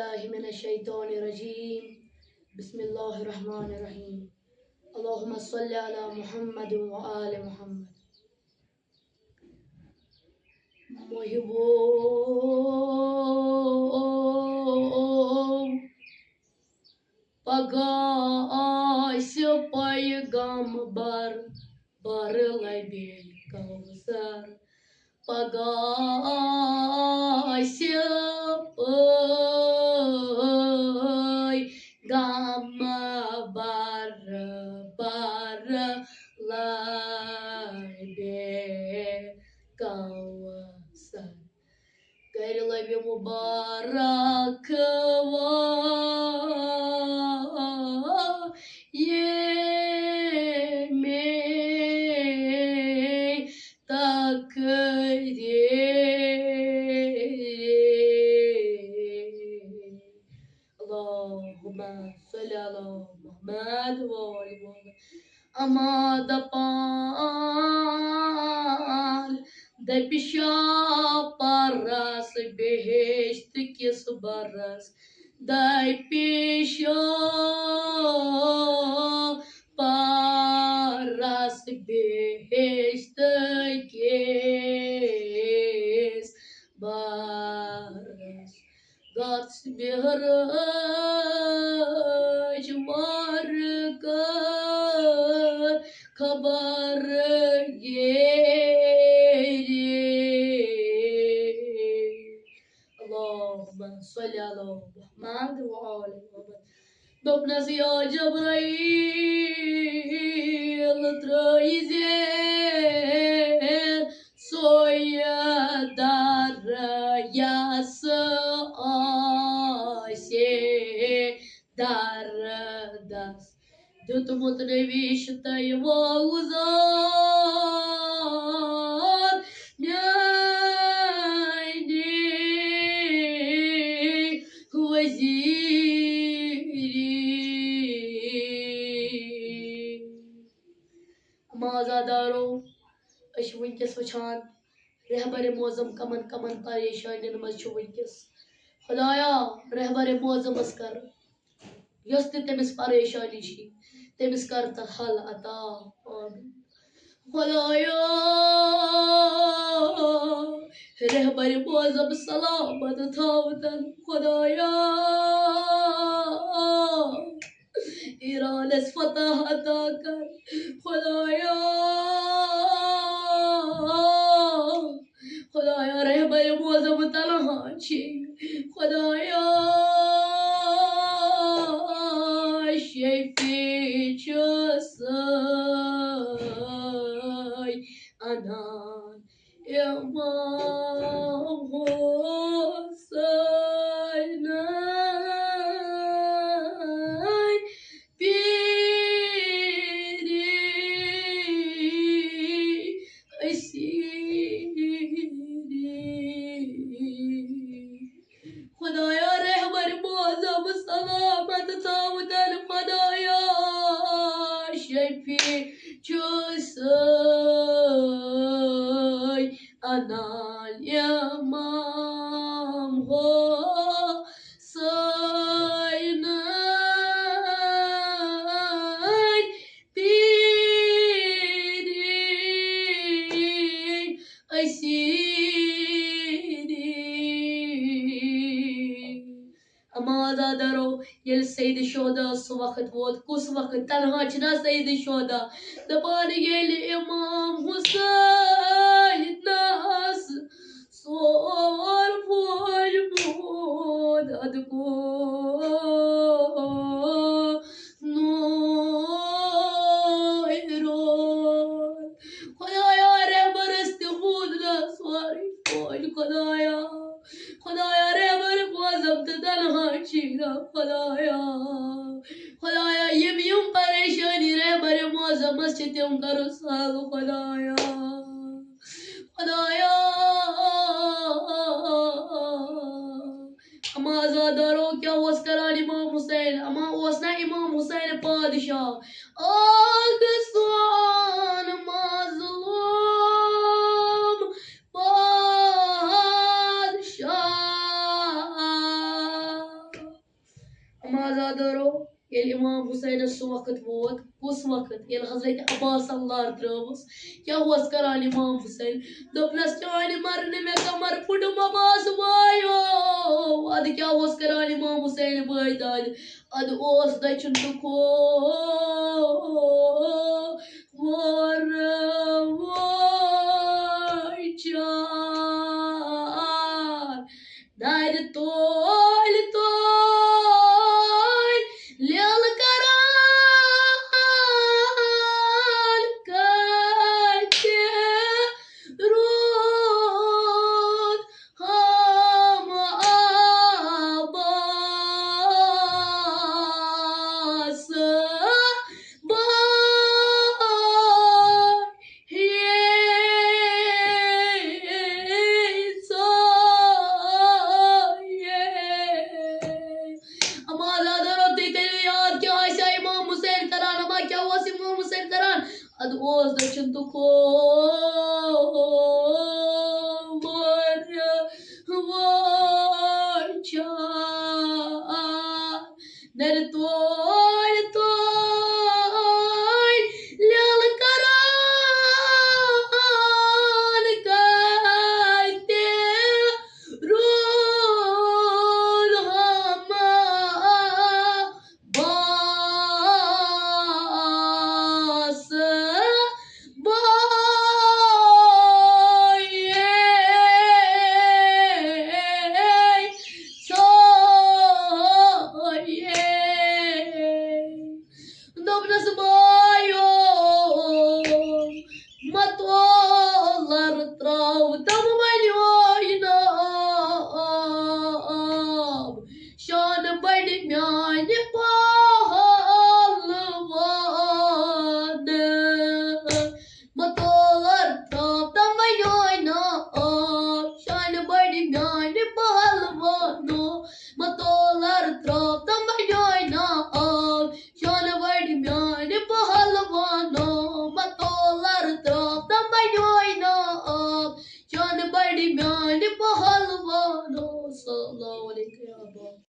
बिस्मिल्लाहिमिनश्शैतानिर्रजीम बिस्मिल्लाहिर्रहमानिर्रहीम अल्लाहुम्मा सल्लि अला मुहम्मद व आले मुहम्मद। मोहिबो पगास पैगम्बर बर लबे कौसर पगास पैगम्बर बर लबे कौसर कर लबे मुबारक ये में तकरीर अल्लाहुम्मा सल्लि अला मुहम्मद व आले मुहम्मद। अमाद पाल दपिशा परस बेहेश्त किस बरस दपिशा परस बेहेश्त किस बरस गत्स बेहरज वारकर खबर अल्लाहुम्मा सल्लि अला मुहम्मद व आले मुहम्मद। दोपनस या जब्राईल त्रयीज़ेर सोया दर यास आसे दरदस दुतमुत नविश तय वाउजार म्याने वजीरी माजादारो अश वुनकस वछान रहबर मोज़म कमन कमन परेशानियन मज छु वुनकस खुदाया रहबर मोज़मस कर यस ते तमिस परेशानी छी तमिस कर त हल अता आमीन। खुदाया रहबर मोज़म सलामत थावतन खुदाया ईरानस फतह अता कर खुदाया खुदाया रहबर मोज़म तनहा छी खुदाया शफी चुसय अनान इमाम हुसैन पीरी खुदाया रहबर मोज़म सलामत थावतन खुदाया शफी चुसय अनाल इमाम हुसैन पीरी अमादा दरो ये सईद शोदा सु वक्त वोत कुस वक्त तनहा छना सईद शोदा दपान ये इमाम हुसैन नास सोर बोल मोद अदको नो खुदाया रहबर इस्तेमूद ना स्वारी बोल खुदाया खुदाया रहबर मोज़म तनहा चीरा खुदाया खुदाया ये यूं परेशानी रहबर मोज़म से तुम करो साल खुदाया खुदाया अमाज़ादारो क्या वस करान इमाम हुसैन अमा वसना इमाम हुसैन पादशाह आगसान मज़लूम पादशाह आजादारो ये इमाम हुसैन सु वक्त वोत कुस वक्त ये हजरत अब्बास लार त्रवस क्या हुस करान इमाम हुसैन दोपनस चान मरने में कमर फुटम अब्बास वायो अद क्या हुस करान इमाम हुसैन भाई दाद अद ओस दचन तुखो war war dar tol tol lil karan kache rud ham abbas अद ओस दचन तुखो नर तोड़ तोड़ लल करान करते रूल हम बास Dobras boyo matolar trau tam manyoina shan badi myane pahalwan matolar trau tam manyoina shan badi myane pahalwan matolar trau tam manyoina shan badi myane pahalwano matolar trap tambayoina shan badi myane pahalwano sallallahu alaihi wa sallam